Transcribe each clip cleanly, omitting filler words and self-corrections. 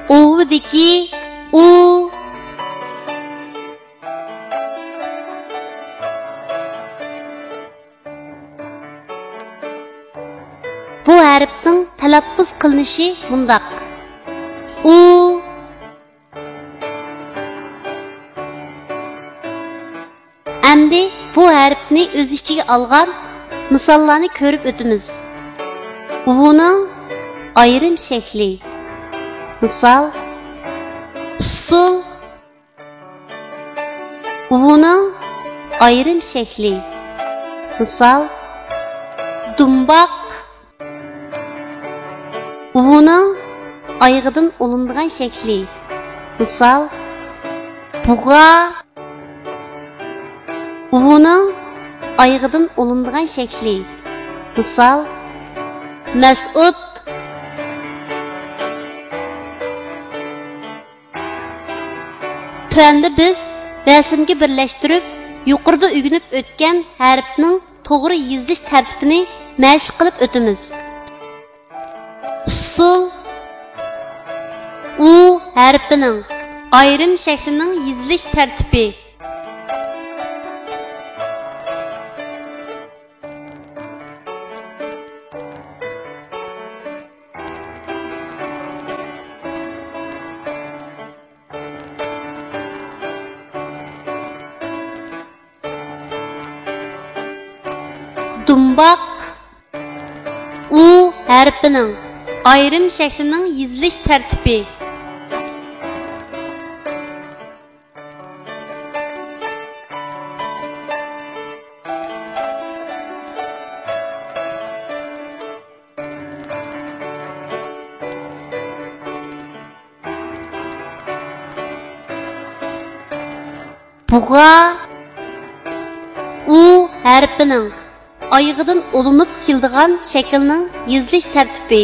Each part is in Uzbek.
Ovudiki u. Bu harfning talaffuz qilinishi bundaq. U. Endi bu harfni o'z ichiga olgan misollarni ko'rib o'tamiz. Uning ayrim shakli. Misol: usul. Uning ayrim shakli. Misol: dumboq. Uning oyog'idan olingan shakli. Misol: bug'a. Uning oyog'idan olingan shakli. Misol: Mas'ud. Tuanda biz rasmga birlashtirib, yuqorida o'rganib o'tgan harfning to'g'ri yozilish tartibini mashq qilib o'tamiz. Usul u harfining ayrim shaklining yozilish tartibi. Dumboq u harfining ayrim shaklining yozilish tartibi. Bug'a u harfining oyog'idan olinib keldigan shaklning yozilish tartibi.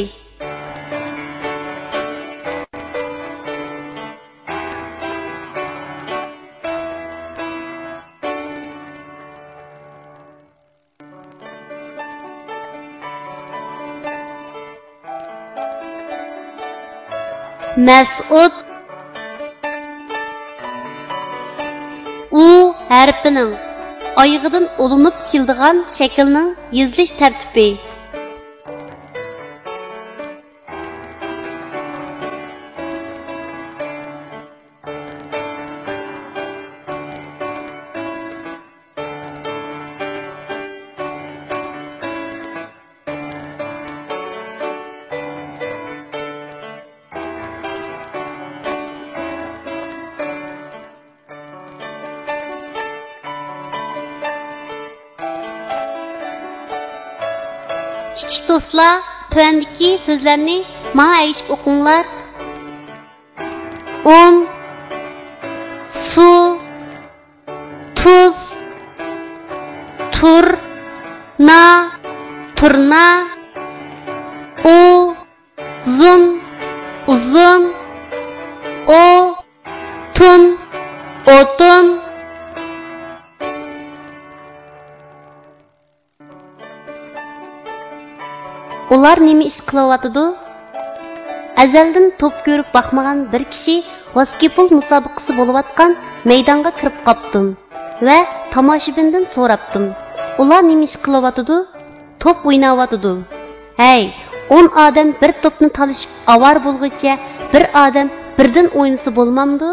Mas'ud u harfining oyog'idan olinib keldigan shaklning yozilish tartibi. Kichik do'stlar, tuandagi so'zlarni menga aytib o'qinglar. Un, suv, tuz, turna, uzun, o'tin. Ular nima ish qilyapti? Azaldan top ko'rib baxmagan bir kishi basketbol musobaqasi bo'layotgan maydonga kirib qopdim va tomoshabindan so'rabdim. Ular nima ish qilyapti? Top o'ynayapti. Hey, 10 odam bir topni talishib avar bo'lguncha bir odam birdan o'ynasa bo'lmamdi?